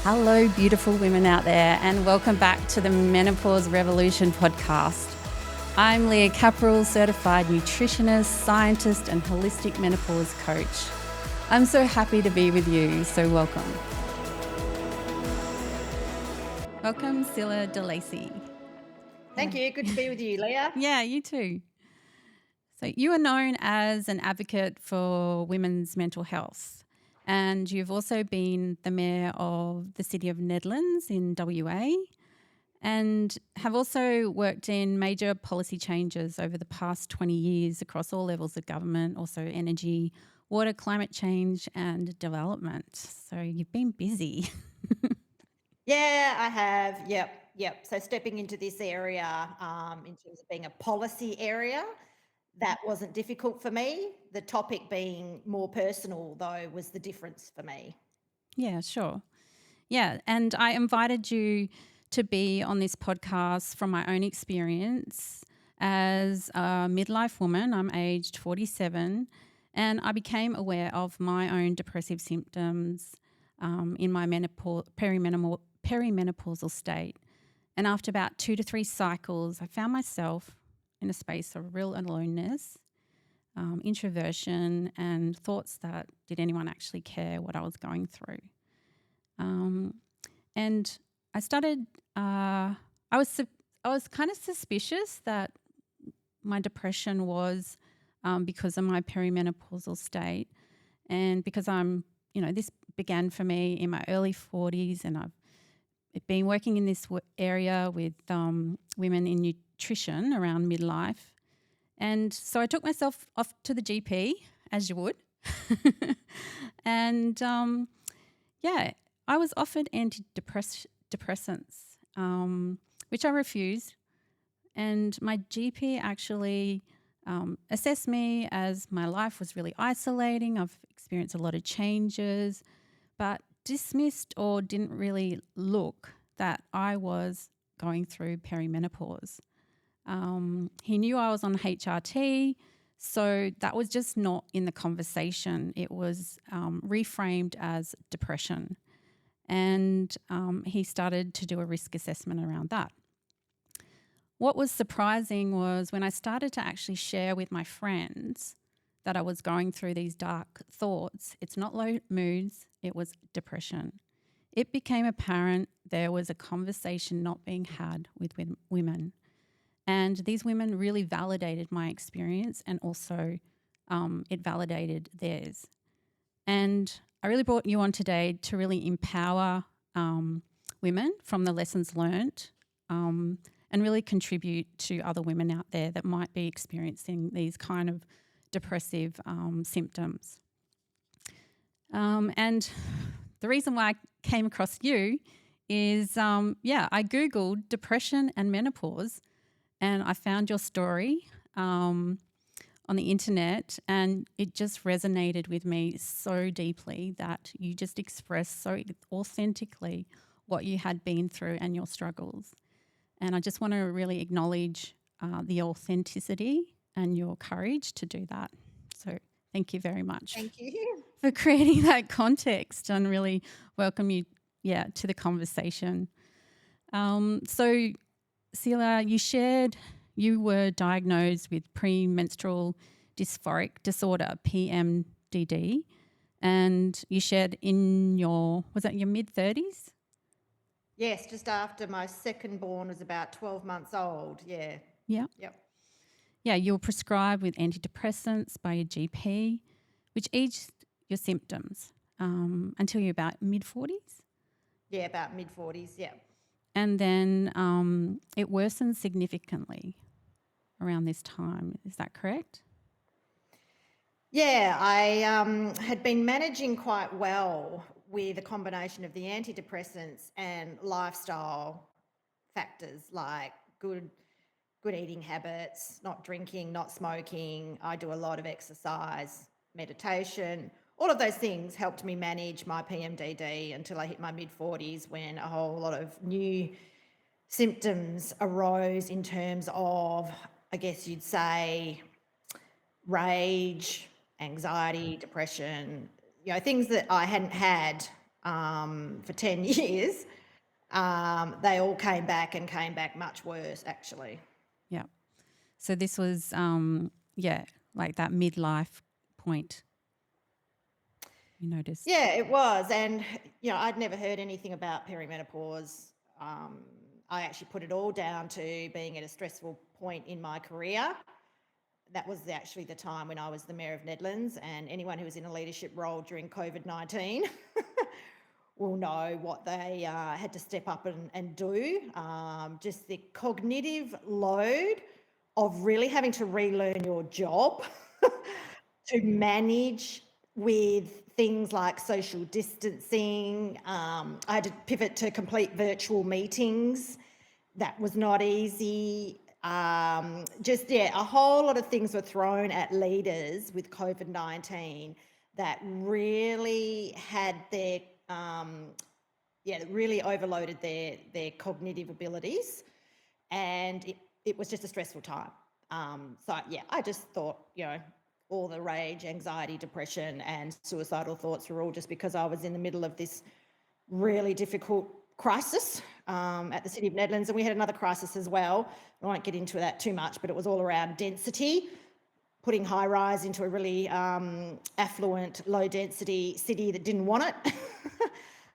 Hello, beautiful women out there, and welcome back to the Menopause Revolution podcast. I'm Leah Kapral, certified nutritionist, scientist, and holistic menopause coach. I'm so happy to be with you, so welcome. Welcome, Scylla DeLacy. Thank you. Good to be with you, Leah. Yeah, you too. So you are known as an advocate for women's mental health, and you've also been the mayor of the city of Nedlands in WA, and have also worked in major policy changes over the past 20 years across all levels of government, also energy, water, climate change and development. So you've been busy. Yeah, I have. Yep. So stepping into this area in terms of being a policy area, that wasn't difficult for me. The topic being more personal, though, was the difference for me. Yeah, sure. Yeah, and I invited you to be on this podcast from my own experience as a midlife woman. I'm aged 47, and I became aware of my own depressive symptoms in my perimenopausal state. And after about 2 to 3 cycles, I found myself in a space of real aloneness, introversion, and thoughts that did anyone actually care what I was going through? And I started. I was kind of suspicious that my depression was because of my perimenopausal state, and because this began for me in my early 40s, and I've been working in this area with women in nutrition around midlife, and so I took myself off to the GP, as you would, and I was offered antidepressants, which I refused. And my GP actually assessed me as my life was really isolating. I've experienced a lot of changes, but dismissed or didn't really look that I was going through perimenopause. He knew I was on HRT, so that was just not in the conversation. It was reframed as depression. And he started to do a risk assessment around that. What was surprising was when I started to actually share with my friends that I was going through these dark thoughts, it's not low moods, it was depression. It became apparent there was a conversation not being had with women. And these women really validated my experience, and also it validated theirs. And I really brought you on today to really empower women from the lessons learnt, and really contribute to other women out there that might be experiencing these kind of depressive symptoms. And the reason why I came across you is, I Googled depression and menopause, and I found your story on the internet, and it just resonated with me so deeply that you just expressed so authentically what you had been through and your struggles. And I just want to really acknowledge the authenticity and your courage to do that. So thank you very much. Thank you for creating that context, and really welcome you to the conversation. So Scylla, you shared you were diagnosed with premenstrual dysphoric disorder, PMDD, and you shared in your mid-30s? Yes, just after my second born was about 12 months old. Yeah. Yeah. Yep. Yeah, you were prescribed with antidepressants by your GP, which eased your symptoms until you're about mid-40s? Yeah, about mid-40s, yeah. And then it worsened significantly around this time. Is that correct? Yeah, I had been managing quite well with a combination of the antidepressants and lifestyle factors like good eating habits, not drinking, not smoking. I do a lot of exercise, meditation. All of those things helped me manage my PMDD until I hit my mid-40s, when a whole lot of new symptoms arose in terms of, I guess you'd say, rage, anxiety, depression, things that I hadn't had for 10 years, they all came back and came back much worse, actually. Yeah. So this was, like that midlife point you noticed. Yeah, it was. And, I'd never heard anything about perimenopause. I actually put it all down to being at a stressful point in my career. That was actually the time when I was the Mayor of Nedlands, and anyone who was in a leadership role during COVID-19 will know what they had to step up and do. Just the cognitive load of really having to relearn your job to manage with things like social distancing. I had to pivot to complete virtual meetings. That was not easy. A whole lot of things were thrown at leaders with COVID-19 that really had their, really overloaded their cognitive abilities. And it was just a stressful time. I just thought, all the rage, anxiety, depression, and suicidal thoughts were all just because I was in the middle of this really difficult crisis at the City of Nedlands. And we had another crisis as well. I won't get into that too much, but it was all around density, putting high rise into a really affluent, low density city that didn't want it.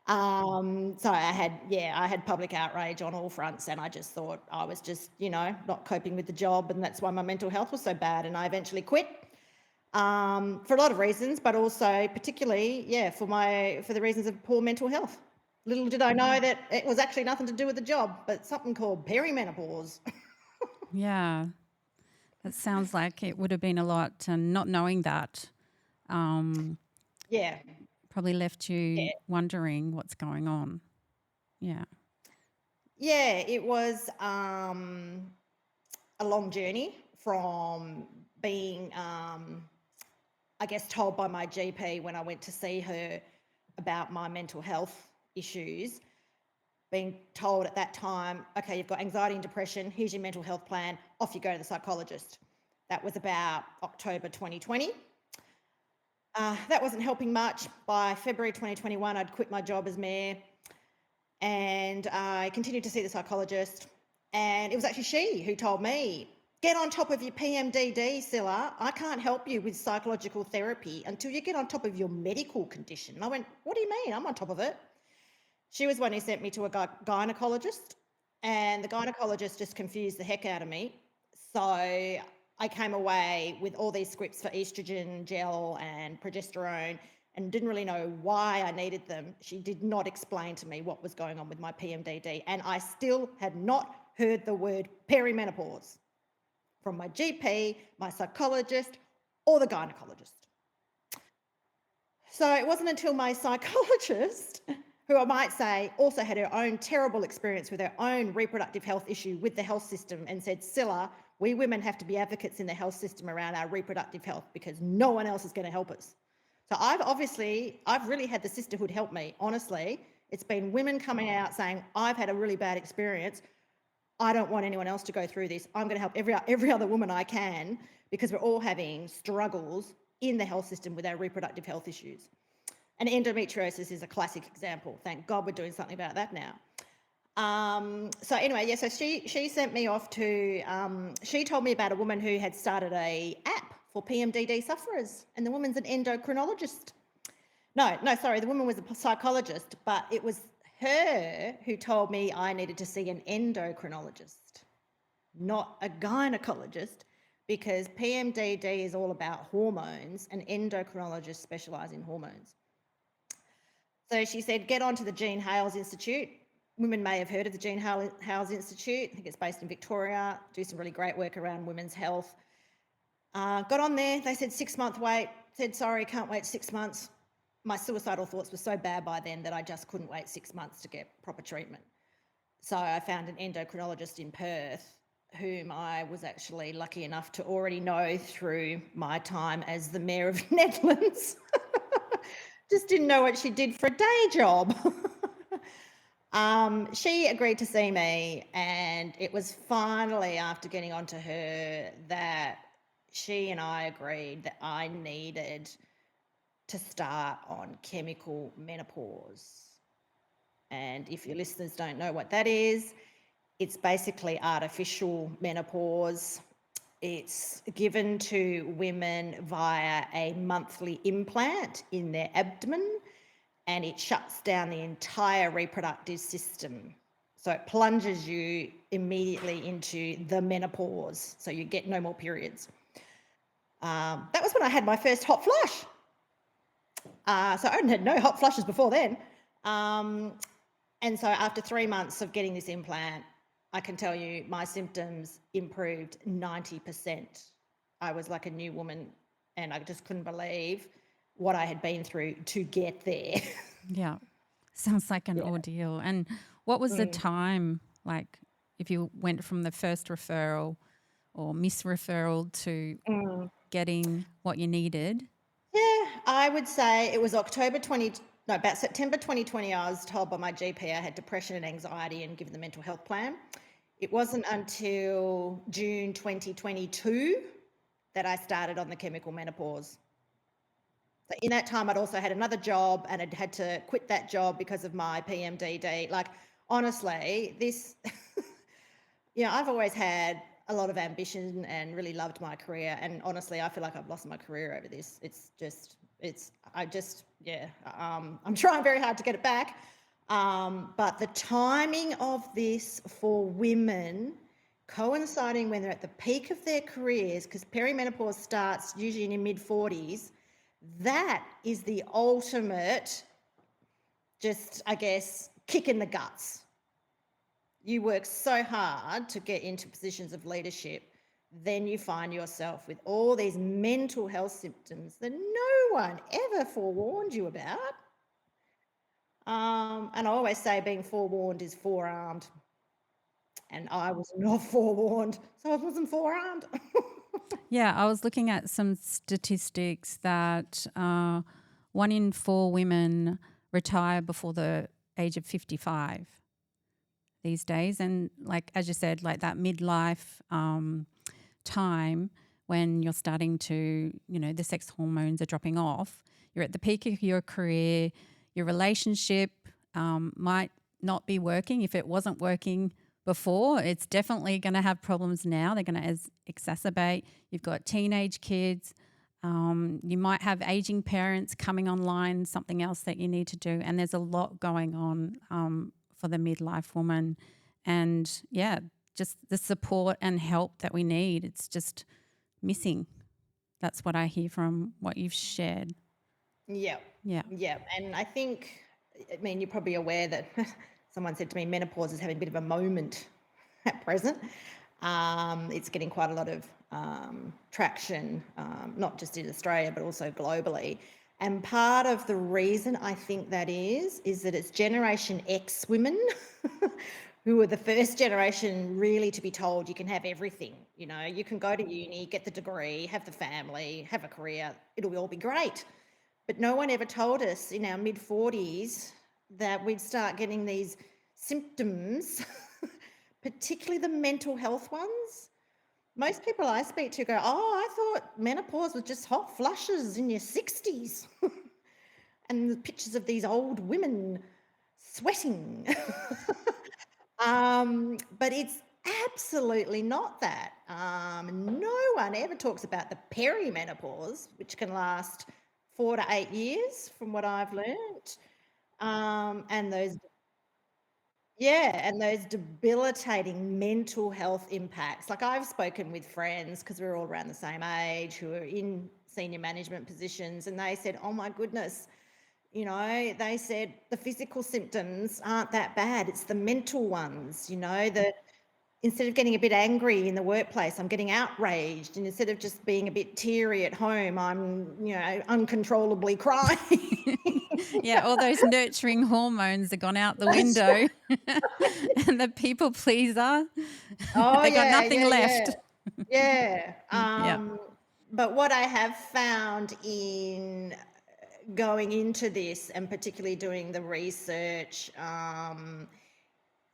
I had public outrage on all fronts, and I just thought I was just, not coping with the job, and that's why my mental health was so bad. And I eventually quit for a lot of reasons, but also particularly, for the reasons of poor mental health. Little did I know that it was actually nothing to do with the job, but something called perimenopause. Yeah. That sounds like it would have been a lot, and not knowing that Yeah. probably left you wondering what's going on. Yeah. Yeah, it was a long journey from being, I guess, told by my GP when I went to see her about my mental health issues, being told at that time, okay, you've got anxiety and depression, here's your mental health plan, off you go to the psychologist. That was about October 2020. That wasn't helping much. By February 2021, I'd quit my job as mayor, and I continued to see the psychologist. And it was actually she who told me, get on top of your PMDD, Scylla. I can't help you with psychological therapy until you get on top of your medical condition. And I went, what do you mean? I'm on top of it. She was one who sent me to a gynecologist, and the gynecologist just confused the heck out of me. So I came away with all these scripts for estrogen gel and progesterone and didn't really know why I needed them. She did not explain to me what was going on with my PMDD, and I still had not heard the word perimenopause from my GP, my psychologist, or the gynecologist. So it wasn't until my psychologist, who I might say also had her own terrible experience with her own reproductive health issue with the health system, and said, Scylla, we women have to be advocates in the health system around our reproductive health because no one else is going to help us. So I've really had the sisterhood help me, honestly. It's been women coming out saying, I've had a really bad experience. I don't want anyone else to go through this. I'm going to help every other woman I can, because we're all having struggles in the health system with our reproductive health issues. And endometriosis is a classic example. Thank God we're doing something about that now. So she sent me off to, she told me about a woman who had started a app for PMDD sufferers, and the woman's an endocrinologist. The woman was a psychologist, but it was her who told me I needed to see an endocrinologist, not a gynecologist, because PMDD is all about hormones and endocrinologists specialise in hormones. So she said, get onto the Jean Hales Institute. Women may have heard of the Jean Hales Institute. I think it's based in Victoria, do some really great work around women's health. Got on there, they said 6-month wait, said, sorry, can't wait 6 months. My suicidal thoughts were so bad by then that I just couldn't wait 6 months to get proper treatment. So I found an endocrinologist in Perth, whom I was actually lucky enough to already know through my time as the Mayor of Nedlands. Just didn't know what she did for a day job. She agreed to see me, and it was finally after getting onto her that she and I agreed that I needed to start on chemical menopause. And if your listeners don't know what that is, it's basically artificial menopause. It's given to women via a monthly implant in their abdomen, and it shuts down the entire reproductive system. So it plunges you immediately into the menopause. So you get no more periods. That was when I had my first hot flush. So I had no hot flushes before then. And so after 3 months of getting this implant, I can tell you my symptoms improved 90%. I was like a new woman, and I just couldn't believe what I had been through to get there. Yeah. Sounds like an Yeah. ordeal. And what was the time like if you went from the first referral or misreferral to getting what you needed? Yeah, I would say it was about September 2020, I was told by my GP I had depression and anxiety and given the mental health plan. It wasn't until June 2022 that I started on the chemical menopause. So in that time, I'd also had another job and I'd had to quit that job because of my PMDD. Like, honestly, this, I've always had a lot of ambition and really loved my career. And honestly, I feel like I've lost my career over this. I'm trying very hard to get it back. But the timing of this for women coinciding when they're at the peak of their careers, because perimenopause starts usually in your mid-40s, that is the ultimate, just, I guess, kick in the guts. You work so hard to get into positions of leadership, then you find yourself with all these mental health symptoms that no one ever forewarned you about. And I always say being forewarned is forearmed. And I was not forewarned, so I wasn't forearmed. Yeah, I was looking at some statistics that 1 in 4 women retire before the age of 55 these days. And like, as you said, like that midlife time when you're starting to, the sex hormones are dropping off, you're at the peak of your career, your relationship might not be working. If it wasn't working before, it's definitely going to have problems now. They're going to exacerbate. You've got teenage kids. You might have aging parents coming online, something else that you need to do. And there's a lot going on for the midlife woman. And yeah, just the support and help that we need, it's just missing. That's what I hear from what you've shared. Yeah. Yeah. Yeah. And I think, you're probably aware that someone said to me, menopause is having a bit of a moment at present. It's getting quite a lot of traction, not just in Australia, but also globally. And part of the reason I think that is that it's Generation X women who are the first generation really to be told you can have everything. You can go to uni, get the degree, have the family, have a career, it'll all be great. But no one ever told us in our mid-40s that we'd start getting these symptoms, particularly the mental health ones. Most people I speak to go, I thought menopause was just hot flushes in your 60s. And the pictures of these old women sweating. But it's absolutely not that. No one ever talks about the perimenopause, which can last 4 to 8 years from what I've learned. And those debilitating mental health impacts. Like, I've spoken with friends, because we're all around the same age, who are in senior management positions, and they said, oh my goodness, they said the physical symptoms aren't that bad. It's the mental ones, instead of getting a bit angry in the workplace, I'm getting outraged. And instead of just being a bit teary at home, I'm, uncontrollably crying. Yeah, all those nurturing hormones have gone out the window. And the people pleaser, Oh, they got yeah, nothing yeah, left. yeah. Yeah. But what I have found in going into this, and particularly doing the research,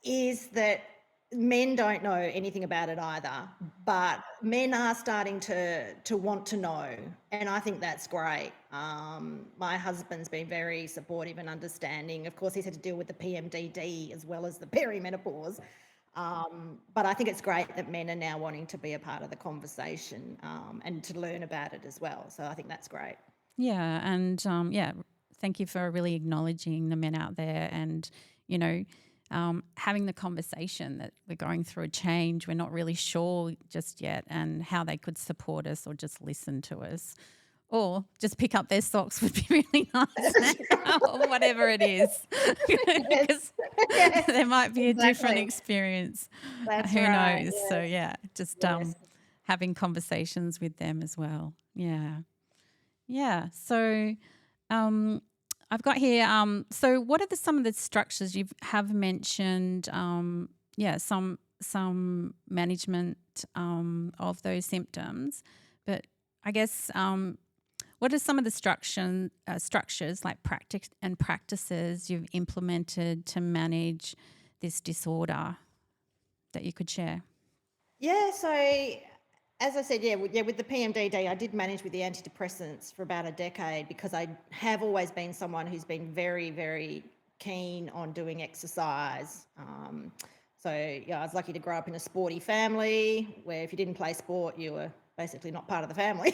is that Men don't know anything about it either, but men are starting to want to know, and I think that's great. My husband's been very supportive and understanding. Of course, he's had to deal with the PMDD as well as the perimenopause, but I think it's great that men are now wanting to be a part of the conversation, and to learn about it as well. So I think that's great. Yeah, and yeah, thank you for really acknowledging the men out there, and you know, having the conversation that we're going through a change. We're not really sure just yet, and how they could support us or just listen to us, or just pick up their socks would be really nice now, or whatever it is, Yes, because yes, there might be a different exactly. experience. That's Who right. knows? So Yes, yeah, just yes. having conversations with them as well. Yeah. Yeah. So um, I've got here. So what are some of the structures you have mentioned? Yeah, some management of those symptoms, but I guess what are some of the structures like practice and practices you've implemented to manage this disorder that you could share? Yeah, so as I said, with the PMDD, I did manage with the antidepressants for about a decade because I have always been someone who's been very, very keen on doing exercise. So yeah, I was lucky to grow up in a sporty family where if you didn't play sport, you were basically not part of the family.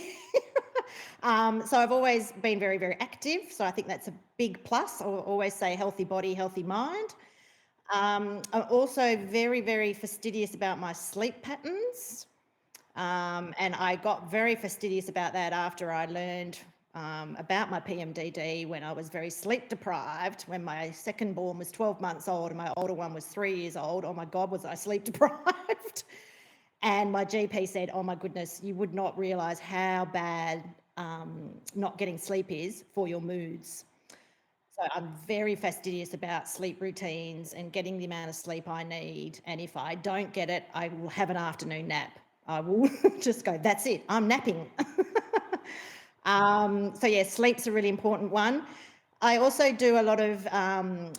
So I've always been very, very active. So I think that's a big plus. I always say healthy body, healthy mind. I'm also very, very fastidious about my sleep patterns. And I got very fastidious about that after I learned about my PMDD when I was very sleep deprived. When my second born was 12 months old and my older one was 3 years old. Oh my God, was I sleep deprived? And my GP said, oh my goodness, you would not realise how bad not getting sleep is for your moods. So I'm very fastidious about sleep routines and getting the amount of sleep I need. And if I don't get it, I will have an afternoon nap. I will just go, that's it, I'm napping. So yeah, sleep's a really important one. I also do a lot of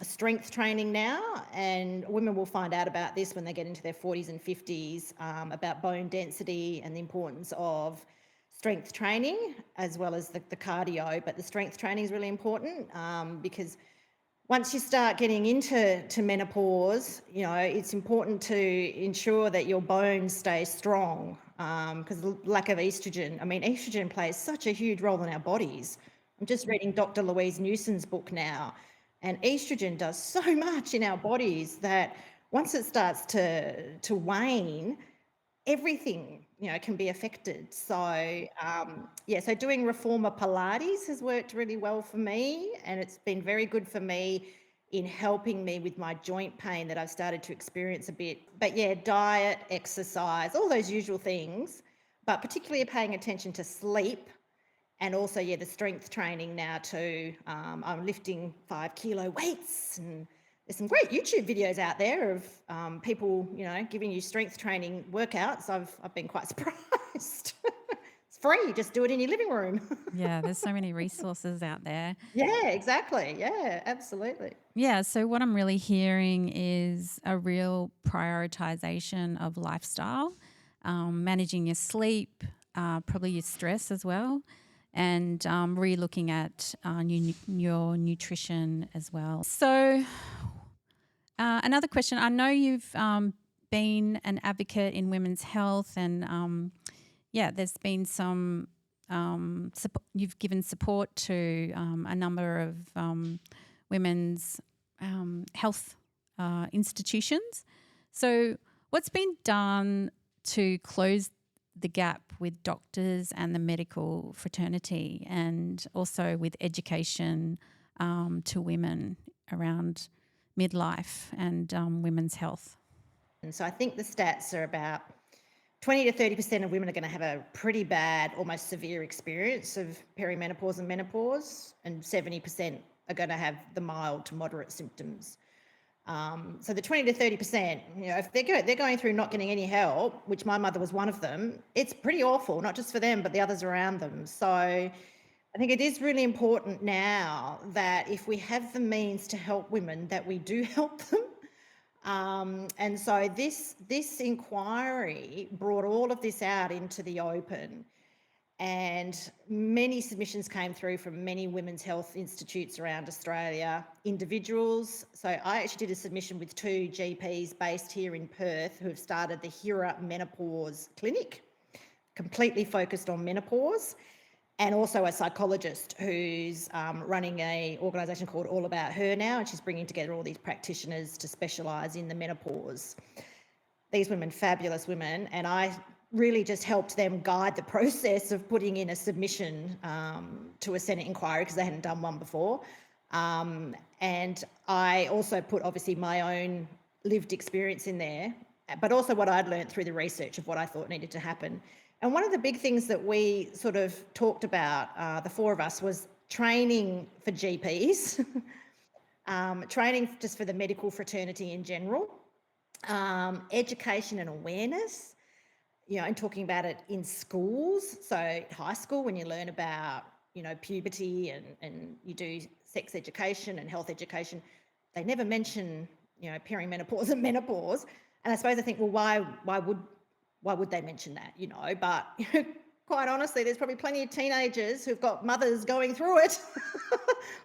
strength training now, and women will find out about this when they get into their 40s and 50s, about bone density and the importance of strength training as well as the cardio. But the strength training is really important because once you start getting into menopause, it's important to ensure that your bones stay strong because lack of estrogen. I mean, estrogen plays such a huge role in our bodies. I'm just reading Dr. Louise Newson's book now, and estrogen does so much in our bodies that once it starts to wane, everything can be affected. So so doing reformer Pilates has worked really well for me, and it's been very good for me in helping me with my joint pain that I've started to experience a bit. But yeah, diet, exercise, all those usual things, but particularly paying attention to sleep. And also, the strength training now too. I'm lifting 5 kilo weights, and there's some great YouTube videos out there of people, giving you strength training workouts. I've been quite surprised. It's free, just do it in your living room. Yeah, there's so many resources out there. Yeah, exactly. Yeah, absolutely. Yeah, so what I'm really hearing is a real prioritization of lifestyle, managing your sleep, probably your stress as well, and re-looking at your nutrition as well. So another question, I know you've been an advocate in women's health, and there's been some you've given support to a number of women's health institutions. So, what's been done to close the gap with doctors and the medical fraternity, and also with education to women around midlife and women's health? And so I think the stats are about 20 to 30% of women are going to have a pretty bad, almost severe experience of perimenopause and menopause, and 70% are going to have the mild to moderate symptoms. So the 20 to 30%, if they're going through not getting any help, which my mother was one of them, it's pretty awful, not just for them, but the others around them. So I think it is really important now that if we have the means to help women, that we do help them. And so this inquiry brought all of this out into the open, and many submissions came through from many women's health institutes around Australia, individuals. So I actually did a submission with 2 GPs based here in Perth who have started the Hira Menopause Clinic, completely focused on menopause, and also a psychologist who's running an organisation called All About Her now, and she's bringing together all these practitioners to specialise in the menopause. These women, fabulous women, and I really just helped them guide the process of putting in a submission to a Senate inquiry because they hadn't done one before. And I also put obviously my own lived experience in there, but also what I'd learned through the research of what I thought needed to happen. And one of the big things that we sort of talked about, the 4 of us, was training for GPs, training just for the medical fraternity in general, education and awareness, and talking about it in schools. So high school, when you learn about, puberty and you do sex education and health education, they never mention, perimenopause and menopause. And I suppose I think, well, why would they mention that, But quite honestly, there's probably plenty of teenagers who've got mothers going through it,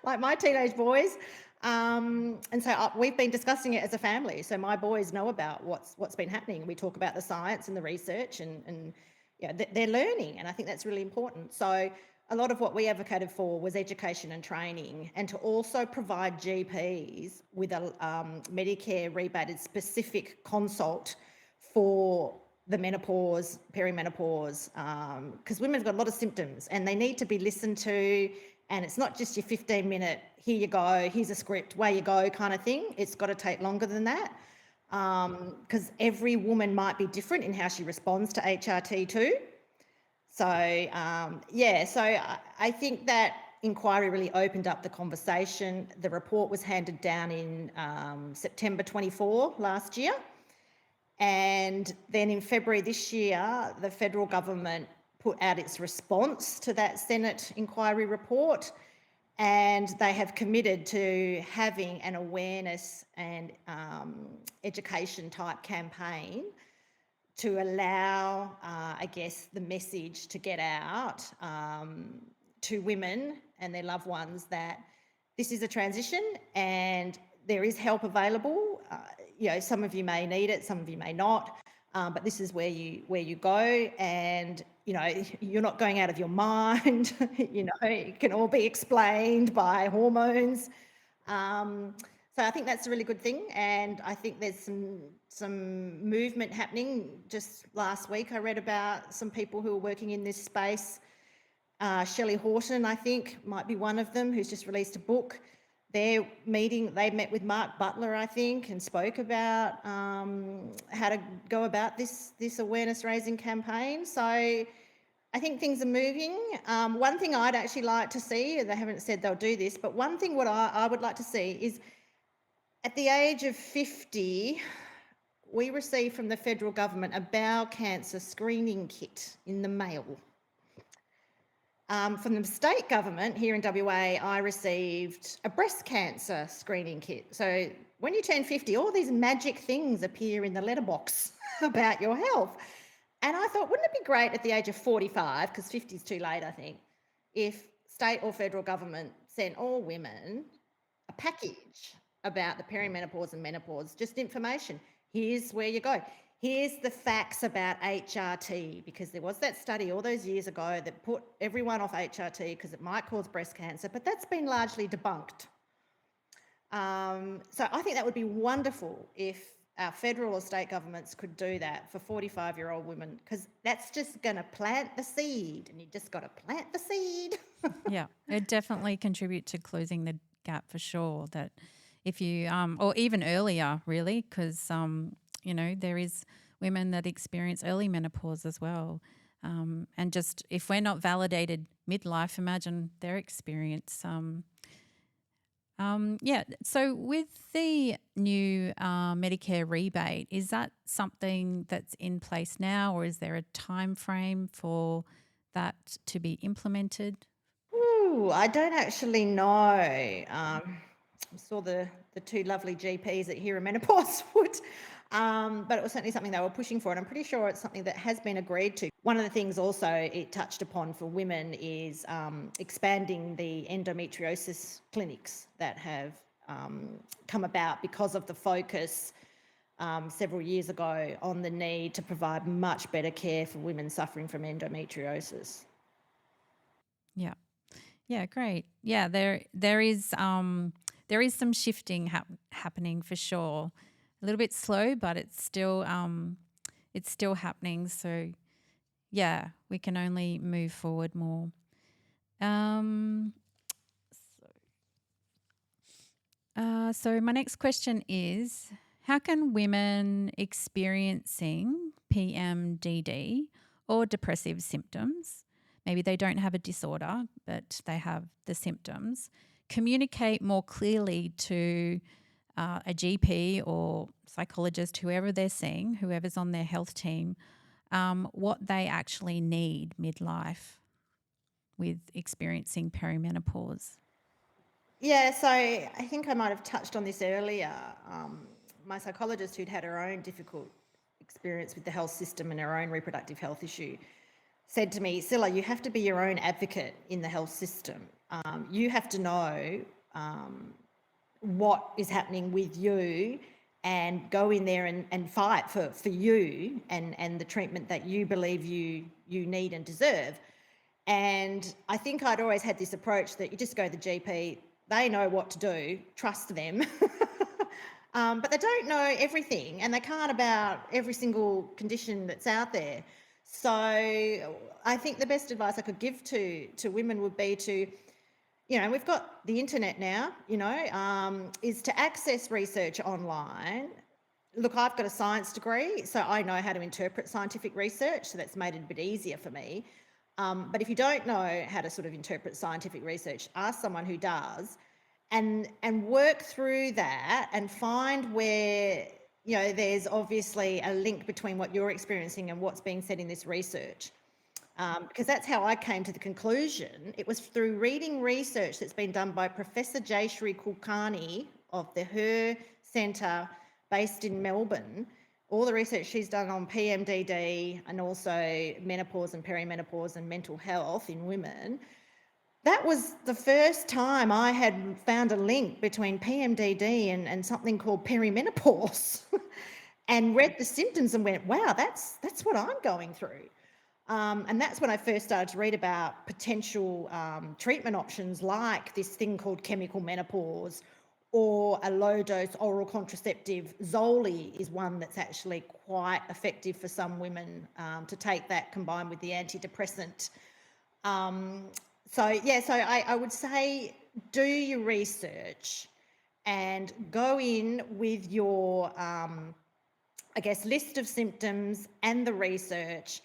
like my teenage boys. And so we've been discussing it as a family. So my boys know about what's been happening. We talk about the science and the research, and they're learning, and I think that's really important. So a lot of what we advocated for was education and training, and to also provide GPs with a Medicare rebated specific consult for the menopause, perimenopause, because women have got a lot of symptoms and they need to be listened to. And it's not just your 15-minute, here you go, here's a script, away you go kind of thing. It's got to take longer than that, because every woman might be different in how she responds to HRT too. So, so I think that inquiry really opened up the conversation. The report was handed down in September 24 last year. And then in February this year, the federal government put out its response to that Senate inquiry report, and they have committed to having an awareness and education type campaign to allow, the message to get out to women and their loved ones that this is a transition and there is help available. Some of you may need it, some of you may not, but this is where you go, and you're not going out of your mind. It can all be explained by hormones. So I think that's a really good thing, and I think there's some movement happening. Just last week, I read about some people who are working in this space. Shelley Horton, I think, might be one of them, who's just released a book. They met with Mark Butler, I think, and spoke about how to go about this awareness raising campaign. So I think things are moving. One thing I'd actually like to see, they haven't said they'll do this, but one thing what I would like to see is at the age of 50, we receive from the federal government a bowel cancer screening kit in the mail. From the state government here in WA, I received a breast cancer screening kit. So when you turn 50, all these magic things appear in the letterbox about your health. And I thought, wouldn't it be great at the age of 45, because 50 is too late, I think, if state or federal government sent all women a package about the perimenopause and menopause, just information. Here's where you go. Here's the facts about HRT, because there was that study all those years ago that put everyone off HRT because it might cause breast cancer, but that's been largely debunked. So I think that would be wonderful if our federal or state governments could do that for 45-year-old women, because that's just going to plant the seed, and you just got to plant the seed. Yeah, it definitely contribute to closing the gap for sure. That if you, or even earlier, really, because there is women that experience early menopause as well, and just if we're not validated midlife, imagine their experience. So with the new Medicare rebate, is that something that's in place now, or is there a time frame for that to be implemented? Ooh, I don't actually know. I saw the the two lovely GPs at Here in Menopause would. But it was certainly something they were pushing for, and I'm pretty sure it's something that has been agreed to. One of the things also it touched upon for women is expanding the endometriosis clinics that have come about because of the focus several years ago on the need to provide much better care for women suffering from endometriosis. Yeah. Yeah, great. Yeah, there is some shifting happening for sure. A little bit slow, but it's still happening. So yeah, we can only move forward more. So my next question is, how can women experiencing PMDD or depressive symptoms, maybe they don't have a disorder, but they have the symptoms, communicate more clearly to a GP or psychologist, whoever they're seeing, whoever's on their health team, what they actually need midlife with experiencing perimenopause? Yeah, so I think I might have touched on this earlier. My psychologist, who'd had her own difficult experience with the health system and her own reproductive health issue, said to me, Scylla, you have to be your own advocate in the health system. You have to know what is happening with you and go in there and fight for you and the treatment that you believe you need and deserve. And I think I'd always had this approach that you just go to the GP, they know what to do, trust them. But they don't know everything and they can't about every single condition that's out there. So I think the best advice I could give to women would be to, we've got the internet now, is to access research online. Look, I've got a science degree, so I know how to interpret scientific research, so that's made it a bit easier for me. But if you don't know how to sort of interpret scientific research, ask someone who does and work through that and find where, there's obviously a link between what you're experiencing and what's being said in this research. Because that's how I came to the conclusion. It was through reading research that's been done by Professor Jayashree Kulkarni of the Her Centre based in Melbourne. All the research she's done on PMDD and also menopause and perimenopause and mental health in women. That was the first time I had found a link between PMDD and something called perimenopause and read the symptoms and went, wow, that's what I'm going through. And that's when I first started to read about potential treatment options like this thing called chemical menopause or a low-dose oral contraceptive. Zoli is one that's actually quite effective for some women to take that combined with the antidepressant. So I would say do your research and go in with your, list of symptoms and the research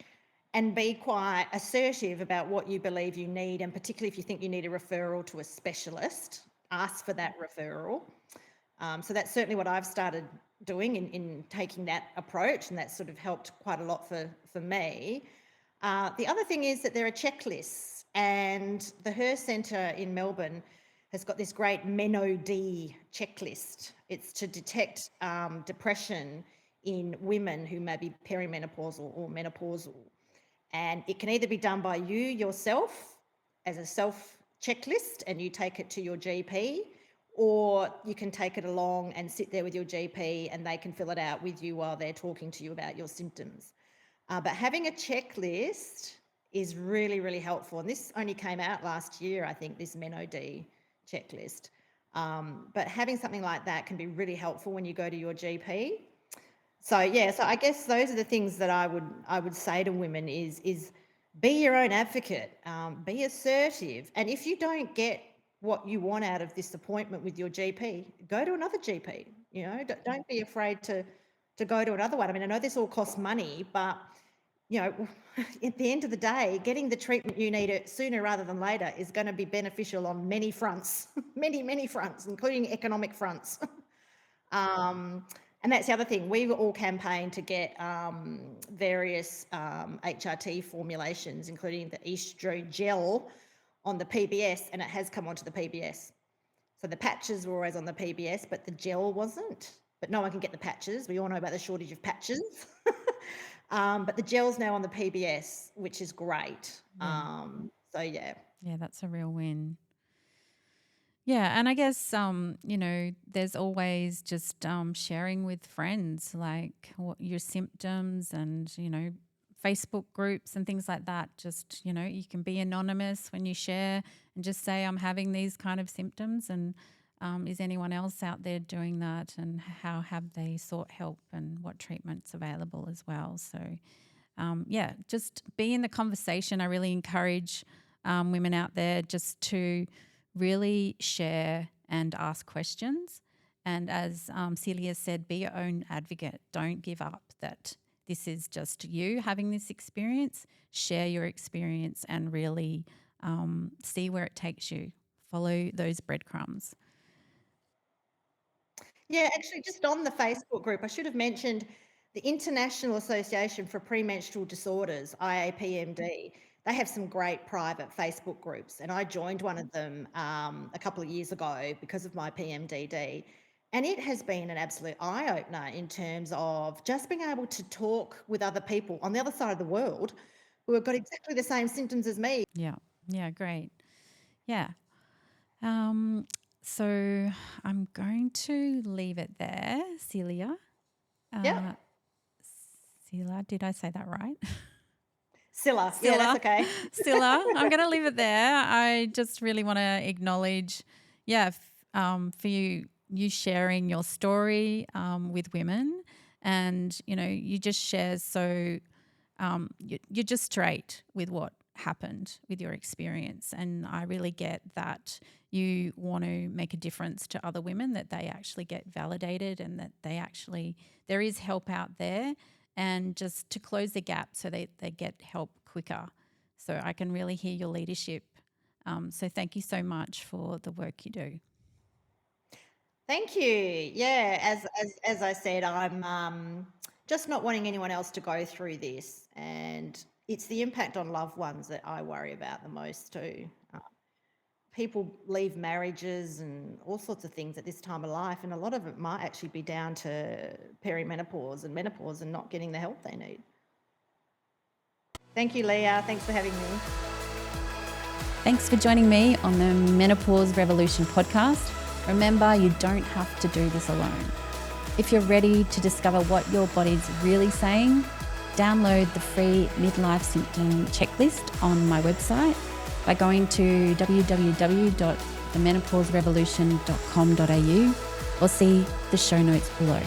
and be quite assertive about what you believe you need, and particularly if you think you need a referral to a specialist, ask for that referral. So that's certainly what I've started doing in taking that approach, and that's sort of helped quite a lot for me. The other thing is that there are checklists, and the Her Centre in Melbourne has got this great Meno-D checklist. It's to detect depression in women who may be perimenopausal or menopausal. And it can either be done by you yourself as a self checklist and you take it to your GP, or you can take it along and sit there with your GP and they can fill it out with you while they're talking to you about your symptoms. But having a checklist is really, really helpful. And this only came out last year, I think, this Meno-D checklist. But having something like that can be really helpful when you go to your GP. So I guess those are the things that I would say to women is be your own advocate, be assertive, and if you don't get what you want out of this appointment with your GP, go to another GP. Don't be afraid to go to another one. I mean, I know this all costs money, but at the end of the day, getting the treatment you need sooner rather than later is going to be beneficial on many fronts, many fronts, including economic fronts. And that's the other thing. We were all campaigned to get various HRT formulations, including the estrogel on the PBS, and it has come onto the PBS. So the patches were always on the PBS, but the gel wasn't. But no one can get the patches. We all know about the shortage of patches. But the gel's now on the PBS, which is great. Yeah. So yeah. Yeah, that's a real win. Yeah, and I guess there's always just sharing with friends like what your symptoms and Facebook groups and things like that. Just you can be anonymous when you share and just say I'm having these kind of symptoms, and is anyone else out there doing that, and how have they sought help, and what treatment's available as well. So just be in the conversation. I really encourage women out there just to really share and ask questions. And as Celia said, be your own advocate. Don't give up that this is just you having this experience. Share your experience and really see where it takes you. Follow those breadcrumbs. Yeah, actually, just on the Facebook group, I should have mentioned the International Association for Premenstrual Disorders, IAPMD. They have some great private Facebook groups, and I joined one of them a couple of years ago because of my PMDD. And it has been an absolute eye-opener in terms of just being able to talk with other people on the other side of the world who have got exactly the same symptoms as me. Yeah, great. Yeah. So I'm going to leave it there, Celia. Yep. Celia, did I say that right? Scylla. Yeah, that's okay. Scylla, I'm going to leave it there. I just really want to acknowledge, for you sharing your story with women, and you just share so you're just straight with what happened with your experience, and I really get that you want to make a difference to other women, that they actually get validated and that there is help out there, and just to close the gap so they get help quicker. So I can really hear your leadership. So thank you so much for the work you do. Thank you. Yeah, as I said, I'm just not wanting anyone else to go through this, and it's the impact on loved ones that I worry about the most too. People leave marriages and all sorts of things at this time of life, and a lot of it might actually be down to perimenopause and menopause and not getting the help they need. Thank you, Leah. Thanks for having me. Thanks for joining me on the Menopause Revolution podcast. Remember, you don't have to do this alone. If you're ready to discover what your body's really saying, download the free Midlife Symptom checklist on my website by going to www.themenopauserevolution.com.au or see the show notes below.